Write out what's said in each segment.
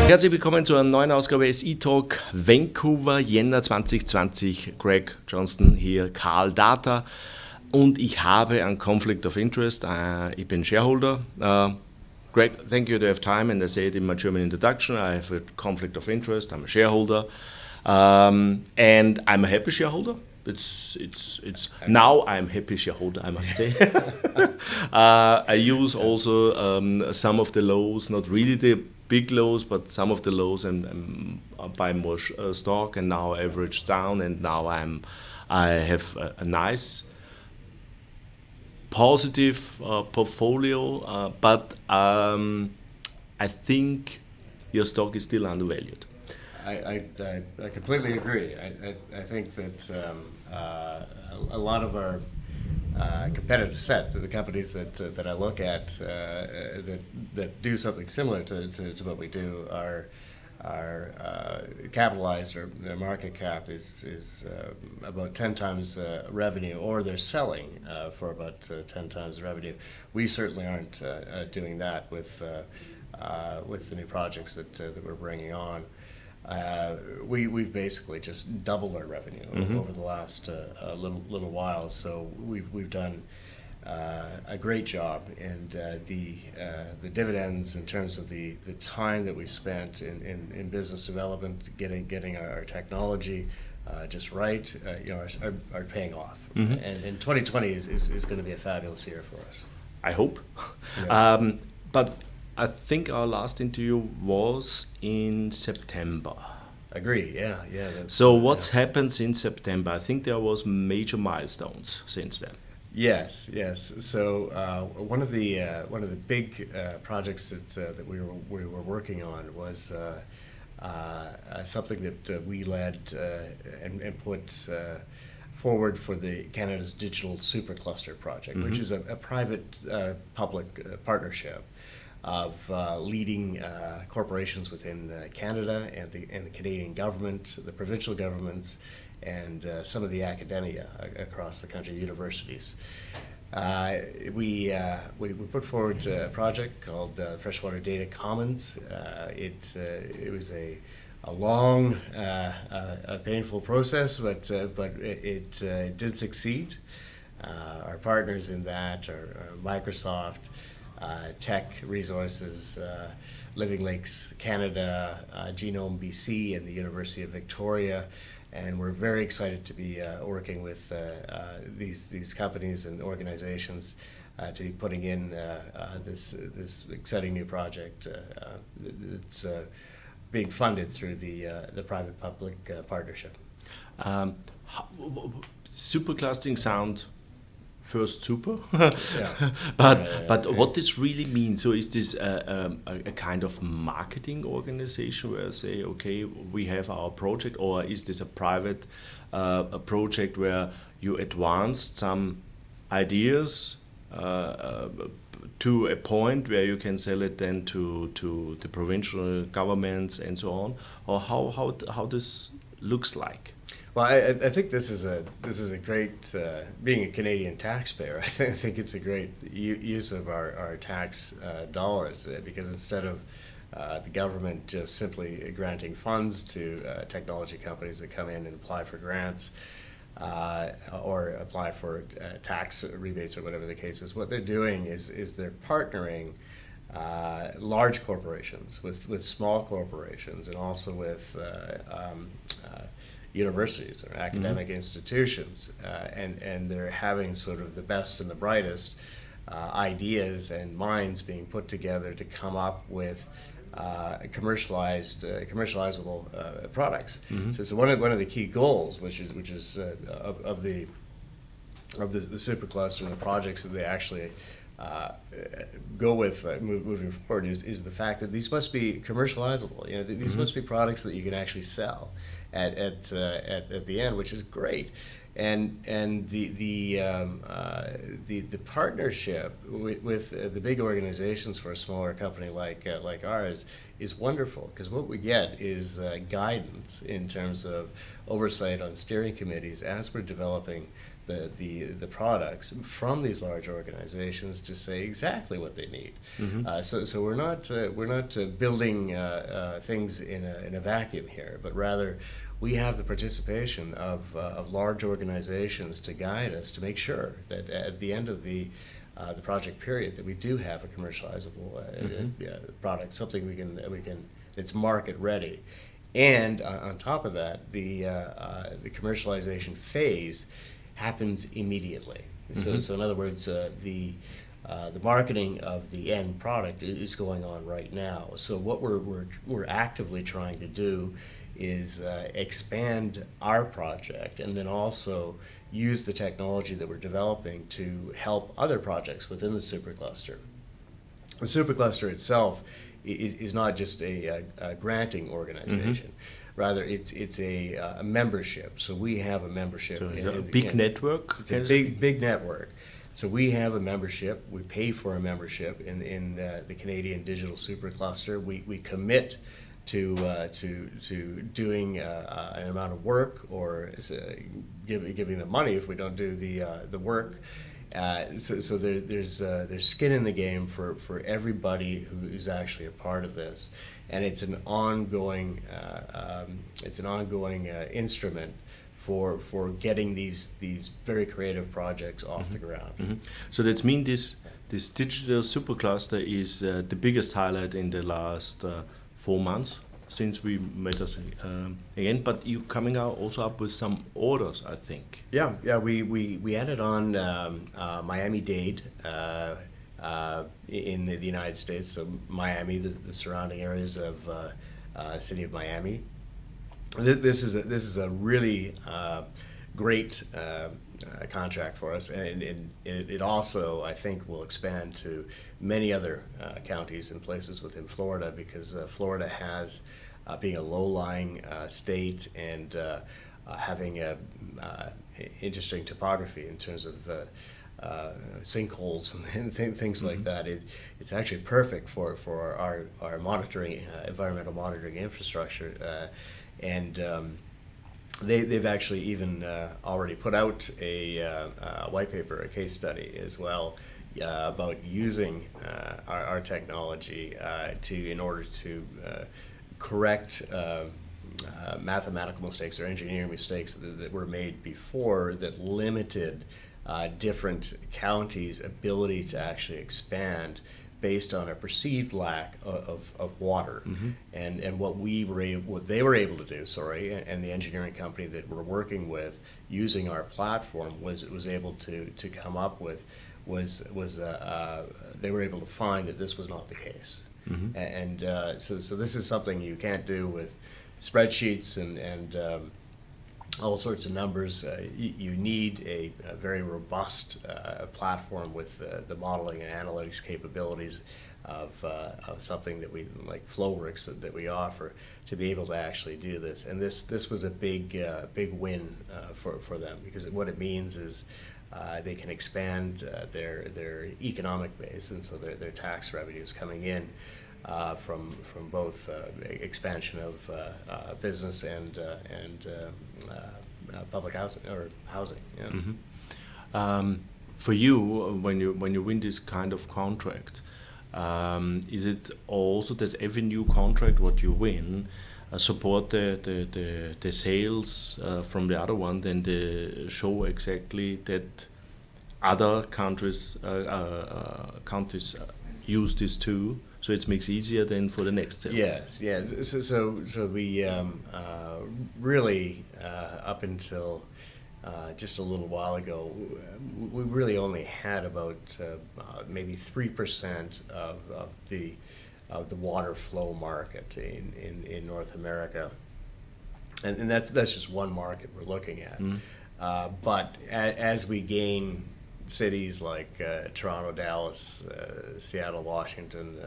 Herzlich willkommen zu einer neuen Ausgabe SI Talk Vancouver, Jänner 2020. Greg, Johnston hier, Carl Data. Und ich habe einen Conflict of Interest. Ich bin Shareholder. Greg, thank you to have time. And I said in my German introduction, I have a conflict of interest. I'm a shareholder. And I'm a happy shareholder. It's now I'm happy shareholder, I must say. I use also some of the lows, not really the big lows, but some of the lows, and buy more stock, and now average down, and now I have a nice positive portfolio, but I think your stock is still undervalued. I completely agree. I think that a lot of our competitive set, the companies that I look at that do something similar to what we do, are capitalized, or their market cap is about 10 times revenue, or they're selling for about 10 times revenue. We certainly aren't doing that with the new projects that we're bringing on. We've basically just doubled our revenue over the last little while, so we've done a great job, and the dividends in terms of the time that we spent in business development, getting our technology just right, are paying off. And 2020 is going to be a fabulous year for us. I hope. Yeah. But I think our last interview was in September. Agree, yeah. So what's happened since September? I think there was major milestones since then. Yes. So one of the big projects that we were working on was something that we led and put forward for the Canada's Digital Supercluster project, which is a private public partnership of leading corporations within Canada and the Canadian government, the provincial governments, and some of the academia across the country, universities. We put forward a project called Freshwater Data Commons. It was a long, painful process, but it did succeed. Our partners in that are Microsoft, Tech Resources, Living Lakes Canada, Genome BC, and the University of Victoria, and we're very excited to be working with these companies and organizations to be putting in this exciting new project that's being funded through the private-public partnership. Superclustering sound first super, Yeah. but what this really means? So is this a kind of marketing organization where I say, okay, we have our project, or is this a private a project where you advanced some ideas to a point where you can sell it then to the provincial governments and so on, or how this looks like? Well, I think this is a great, being a Canadian taxpayer, I think it's a great use of our tax dollars, because instead of the government just simply granting funds to technology companies that come in and apply for grants or apply for tax rebates or whatever the case is, what they're doing is they're partnering large corporations with small corporations, and also with universities or academic institutions, and they're having sort of the best and the brightest ideas and minds being put together to come up with commercializable products. So one of the key goals, which is of the supercluster and the projects that they actually go with moving forward, is the fact that these must be commercializable. These must be products that you can actually sell at the end, which is great. And the partnership with the big organizations for a smaller company like ours is wonderful, because what we get is guidance in terms of oversight on steering committees as we're developing the products from these large organizations to say exactly what they need. So we're not building things in a vacuum here, but rather we have the participation of large organizations to guide us to make sure that at the end of the project period that we do have a commercializable product, something we can it's market ready. And on top of that, the commercialization phase happens immediately. So in other words, the marketing of the end product is going on right now. So what we're actively trying to do is expand our project, and then also use the technology that we're developing to help other projects within the supercluster. The supercluster itself is not just a granting organization. Rather, it's a membership. So we have a membership. So it's a big network? It's a big network. So we have a membership. We pay for a membership in the Canadian Digital Supercluster. We commit to doing an amount of work, or giving them money if we don't do the work. So there's skin in the game for everybody who's actually a part of this, and it's an ongoing instrument for getting these very creative projects off the ground. So that means this digital supercluster is the biggest highlight in the last 4 months since we met us again. But you coming out also up with some orders, I think. Yeah. We added on Miami-Dade in the United States. So Miami, the surrounding areas of city of Miami. This is a really great contract for us, and it also, I think, will expand to many other counties and places within Florida, because Florida has, being a low-lying state and having a interesting topography in terms of sinkholes and things like that. It's actually perfect for our monitoring, environmental monitoring infrastructure, and they've actually even already put out a white paper, a case study as well, about using our technology in order to correct mathematical mistakes or engineering mistakes that were made before that limited different counties' ability to actually expand based on a perceived lack of water. And what they were able to do, and the engineering company that we're working with using our platform was able to come up with they were able to find that this was not the case. And so this is something you can't do with spreadsheets and all sorts of numbers. You need a very robust platform with the modeling and analytics capabilities of something that we, like Flowworks, that we offer, to be able to actually do this. And this was a big win for them, because what it means is they can expand their economic base, and so their tax revenues coming in from both expansion of business and public housing or housing. For you, when you win this kind of contract, is it also that every new contract what you win support the sales from the other one, then they show exactly that other countries use this too, so it makes easier then for the next sale? Yes. So we really up until just a little while ago, we really only had about maybe 3% of the water flow market in North America, and that's just one market we're looking at. But as we gain cities like Toronto, Dallas, Seattle, Washington,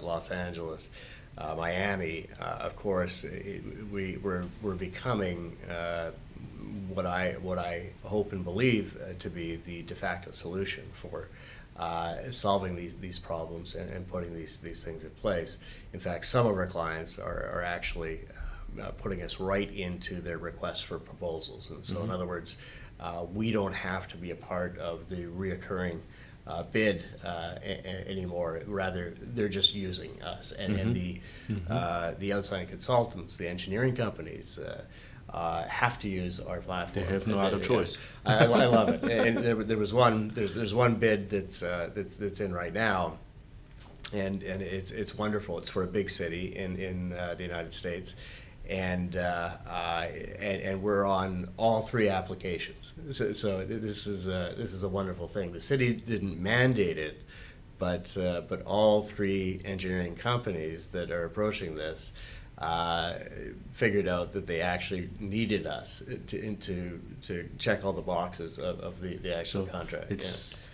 Los Angeles, Miami, of course, we're becoming what I hope and believe to be the de facto solution for solving these problems and putting these things in place. In fact, some of our clients are actually putting us right into their request for proposals. And so, in other words, we don't have to be a part of the reoccurring bid anymore. Rather, they're just using us, and the outside consultants, the engineering companies, have to use our platform. They have no other choice. I love it. And there's one bid that's in right now, and it's wonderful. It's for a big city in the United States. And we're on all three applications. So this is a wonderful thing. The city didn't mandate it, but all three engineering companies that are approaching this figured out that they actually needed us to check all the boxes of the actual contract. It's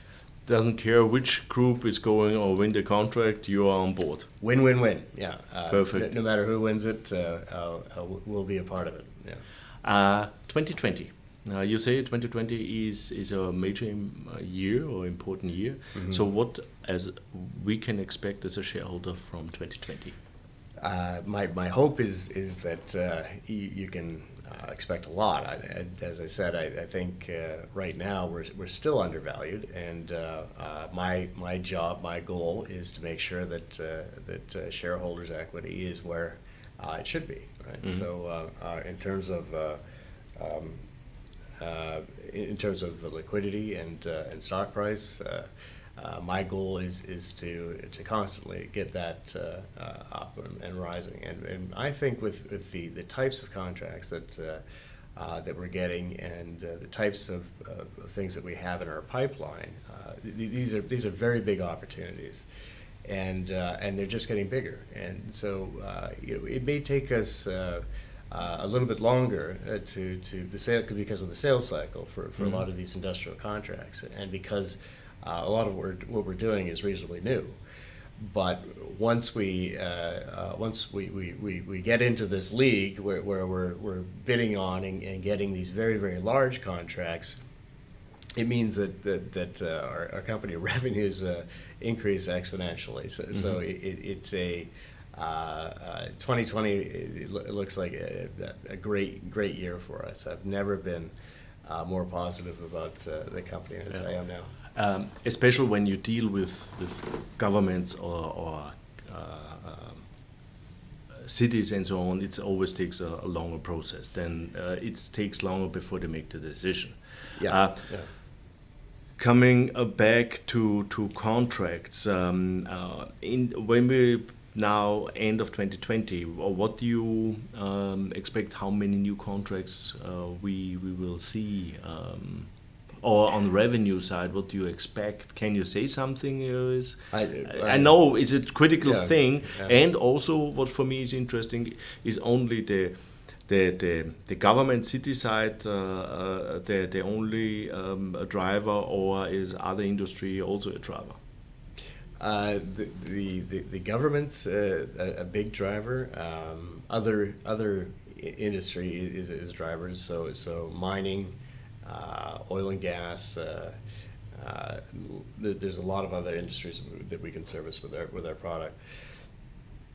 doesn't care which group is going or win the contract, you are on board. Win-win-win, yeah. Perfect. No matter who wins it, we'll be a part of it. Yeah. 2020. You say 2020 is a major year or important year. Mm-hmm. So what as we can expect as a shareholder from 2020? My hope is that you can expect a lot. As I said, I think right now we're still undervalued, and my job, my goal is to make sure that shareholders' equity is where it should be. Right. Mm-hmm. So in terms of liquidity and stock price. My goal is to constantly get that up and rising, and I think with the types of contracts that we're getting and the types of things that we have in our pipeline, these are very big opportunities, and they're just getting bigger, and so it may take us a little bit longer to the sale because of the sales cycle for mm-hmm. a lot of these industrial contracts, and because a lot of what we're doing is reasonably new, but once we get into this league where we're bidding on and getting these very, very large contracts, it means that our company revenues increase exponentially. So, mm-hmm. so it's a 2020. It looks like a great year for us. I've never been more positive about the company as I am now. Especially when you deal with governments or cities and so on, it always takes a longer process. Then it takes longer before they make the decision. Yeah. Coming back to contracts, when we now end of 2020, what do you expect? How many new contracts we will see? Or on the revenue side, what do you expect? Can you say something? I know it's a critical thing, and also what for me is interesting is only the government city side the only driver, or is other industry also a driver? The government's a big driver. Other industry is drivers. So mining. Oil and gas. There's a lot of other industries that we can service with our product.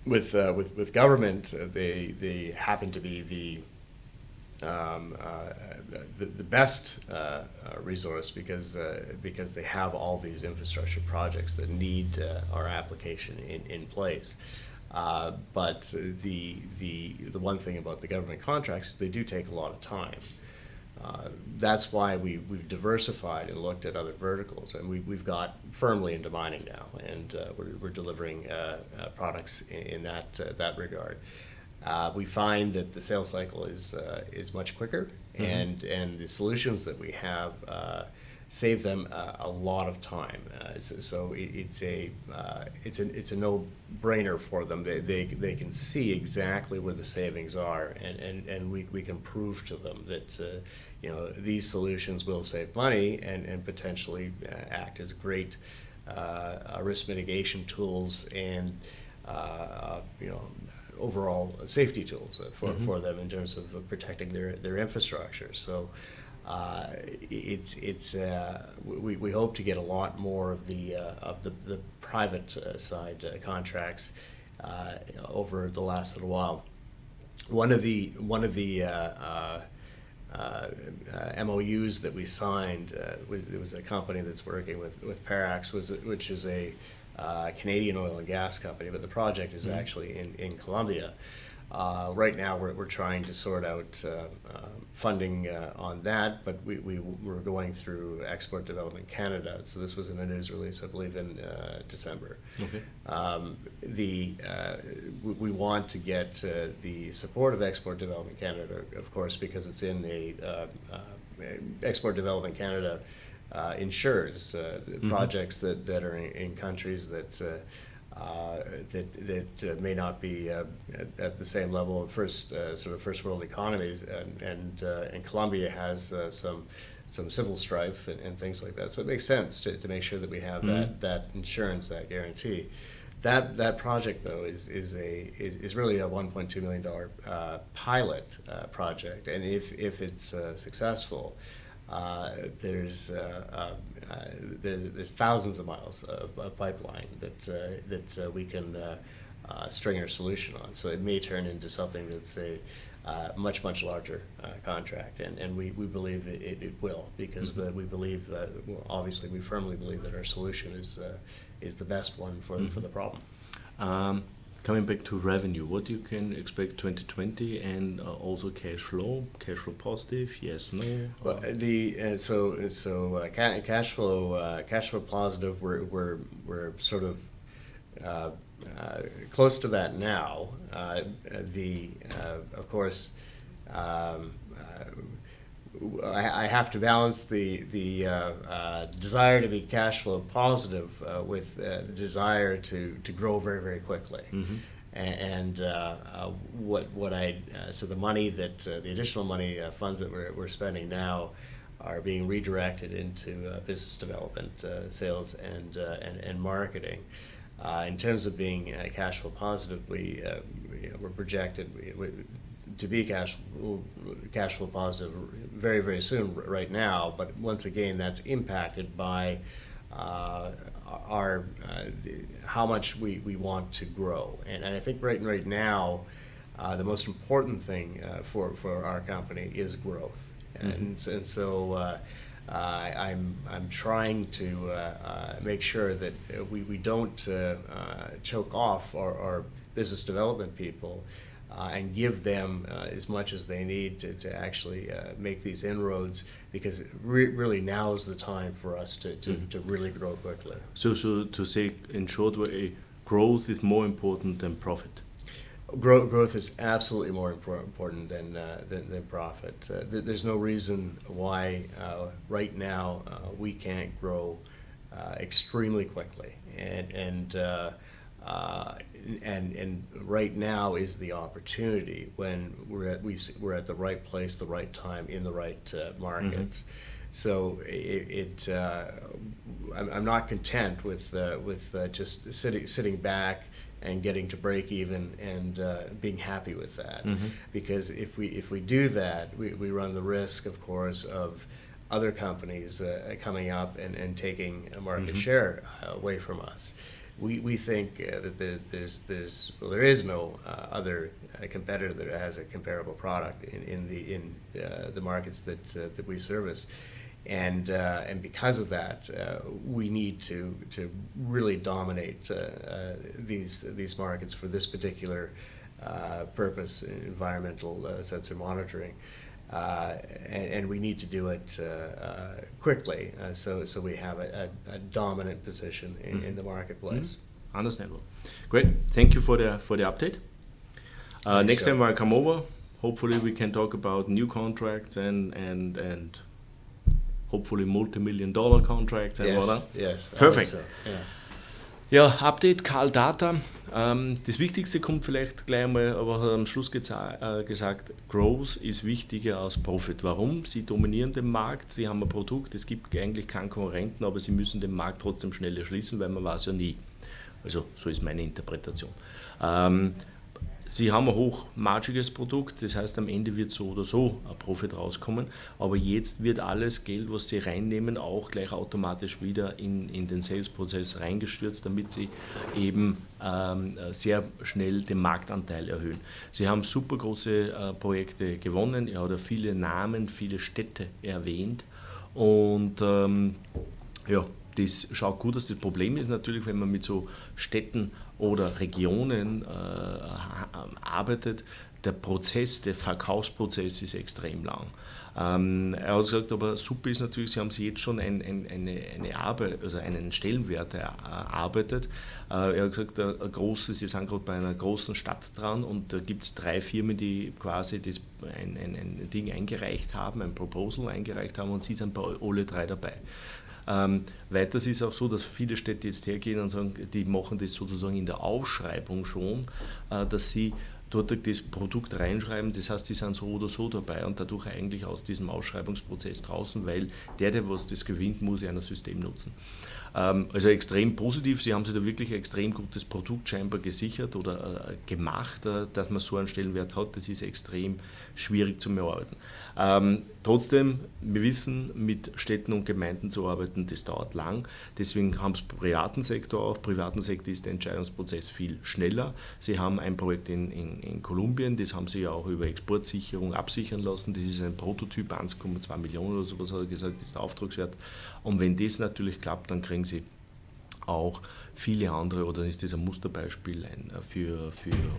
With government, they happen to be the best resource because they have all these infrastructure projects that need our application in place. But the one thing about the government contracts is they do take a lot of time. That's why we've diversified and looked at other verticals, and we've got firmly into mining now, and we're delivering products in that regard. We find that the sales cycle is much quicker, mm-hmm. and the solutions that we have save them a lot of time. So it's a no-brainer for them. They can see exactly where the savings are, and we can prove to them that these solutions will save money and potentially act as great risk mitigation tools and overall safety tools mm-hmm. for them in terms of protecting their infrastructure. So we hope to get a lot more of the private side contracts over the last little while. One of the MOUs that we signed. It was a company that's working with Parax, which is a Canadian oil and gas company, but the project is actually in Colombia. Right now, we're trying to sort out funding on that, but we're going through Export Development Canada. So this was in a news release, I believe, in December. Okay. We want to get the support of Export Development Canada, of course, because it's in the Export Development Canada insures projects that are in countries that may not be at the same level of first world economies, and Colombia has some civil strife and things like that. So it makes sense to make sure that we have that insurance, that guarantee. That project, though, is really a $1.2 million pilot project, and if it's successful, there's thousands of miles of pipeline that we can string our solution on. So it may turn into something that's a much larger contract, and we believe it will, because we believe that, well, obviously we firmly believe that our solution is the best one for the problem. Coming back to revenue, what you can expect 2020, and also cash flow positive, yes, no? Well, cash flow positive. We're sort of close to that now. Of course, I have to balance the desire to be cash flow positive with the desire to grow very quickly. And so the money the additional money funds that we're spending now are being redirected into business development, sales, and marketing. In terms of being cash flow positive, we're projected to be cash flow positive very soon right now, but once again that's impacted by how much we want to grow, and I think right now the most important thing for our company is growth, and so I'm trying to make sure that we don't choke off our business development people and give them as much as they need to actually make these inroads, because really now is the time for us to really grow quickly. So to say in short way, growth is more important than profit? Growth is absolutely more important than profit. There's no reason why right now we can't grow extremely quickly, and right now is the opportunity when we're at the right place, the right time, in the right markets. So I'm not content with just sitting back and getting to break even and being happy with that, because if we do that, we run the risk, of course, of other companies coming up and taking a market share away from us. We think that there is no other competitor that has a comparable product in the markets that we service, and because of that, we need to really dominate these markets for this particular purpose, environmental sensor monitoring. And we need to do it quickly, so we have a dominant position in the marketplace. Understandable. Great. Thank you for the update. Next time when I come over, hopefully we can talk about new contracts and hopefully multi-million-dollar contracts and all that. Yes. Perfekt. So, yeah. Ja, Update Carl Data. Das Wichtigste kommt vielleicht gleich mal, aber hat am Schluss gesagt, Growth ist wichtiger als Profit. Warum? Sie dominieren den Markt, sie haben ein Produkt, es gibt eigentlich keinen Konkurrenten, aber sie müssen den Markt trotzdem schnell erschließen, weil man weiß ja nie. Also so ist meine Interpretation. Sie haben ein hochmargiges Produkt, das heißt, am Ende wird so oder so ein Profit rauskommen, aber jetzt wird alles Geld, was Sie reinnehmen, auch gleich automatisch wieder in den Sales-Prozess reingestürzt, damit Sie eben sehr schnell den Marktanteil erhöhen. Sie haben super große Projekte gewonnen, er hat viele Namen, viele Städte erwähnt und ja, das schaut gut aus. Das Problem ist natürlich, wenn man mit so Städten oder Regionen arbeitet, der Verkaufsprozess ist extrem lang. Er hat gesagt, aber super ist natürlich, Sie haben sich jetzt schon eine Arbeit, also einen Stellenwert erarbeitet. Er hat gesagt, Sie sind gerade bei einer großen Stadt dran und da gibt es 3 Firmen, die quasi ein Ding eingereicht haben, ein Proposal eingereicht haben und Sie sind bei alle 3 dabei. Weiters ist auch so, dass viele Städte jetzt hergehen und sagen, die machen das sozusagen in der Ausschreibung schon, dass sie dort das Produkt reinschreiben, das heißt, sie sind so oder so dabei und dadurch eigentlich aus diesem Ausschreibungsprozess draußen, weil der was das gewinnt, muss ja ein System nutzen. Also extrem positiv, Sie haben sich da wirklich ein extrem gutes Produkt scheinbar gesichert oder gemacht, dass man so einen Stellenwert hat, das ist extrem schwierig zu erarbeiten. Trotzdem, wir wissen, mit Städten und Gemeinden zu arbeiten, das dauert lang, deswegen haben Sie privaten Sektor auch. Im privaten Sektor ist der Entscheidungsprozess viel schneller. Sie haben ein Projekt in Kolumbien, das haben Sie ja auch über Exportsicherung absichern lassen, das ist ein Prototyp, 1,2 Millionen oder sowas hat er gesagt, das ist der Auftragswert. Und wenn das natürlich klappt, dann kriegen Sie auch viele andere, oder ist das ein Musterbeispiel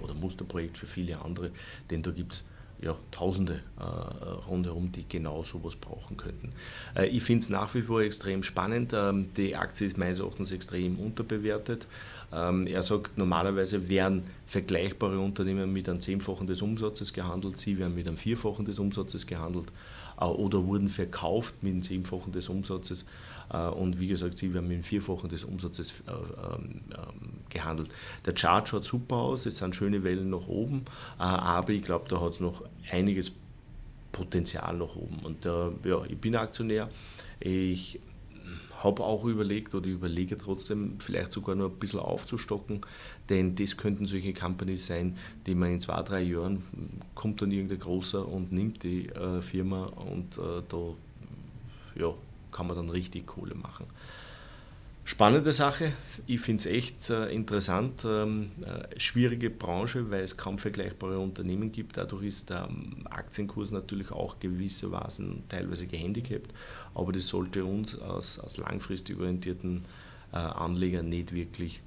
oder Musterprojekt für viele andere, denn da gibt es ja, Tausende rundherum, die genau sowas brauchen könnten. Ich finde es nach wie vor extrem spannend. Die Aktie ist meines Erachtens extrem unterbewertet. Er sagt, normalerweise werden vergleichbare Unternehmen mit einem 10-fachen des Umsatzes gehandelt, sie werden mit einem 4-fachen des Umsatzes gehandelt oder wurden verkauft mit einem 10-fachen des Umsatzes. Und wie gesagt, sie werden mit dem 4-fachen des Umsatzes gehandelt. Der Chart schaut super aus, es sind schöne Wellen nach oben, aber ich glaube, da hat es noch einiges Potenzial nach oben. Und ja, ich bin Aktionär, ich habe auch überlegt oder überlege trotzdem, vielleicht sogar noch ein bisschen aufzustocken, denn das könnten solche Companies sein, die man in 2-3 Jahren kommt dann irgendein Großer und nimmt die Firma und da ja, kann man dann richtig Kohle machen. Spannende Sache, ich finde es echt interessant, schwierige Branche, weil es kaum vergleichbare Unternehmen gibt, dadurch ist der Aktienkurs natürlich auch gewissermaßen teilweise gehandicapt, aber das sollte uns als langfristig orientierten Anleger nicht wirklich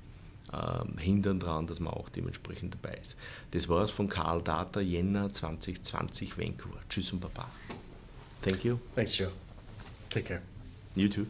hindern daran, dass man auch dementsprechend dabei ist. Das war es von Carl Data, Jänner 2020, Vancouver. Tschüss und Baba. Thank you. Thanks, Joe. Take care. You too.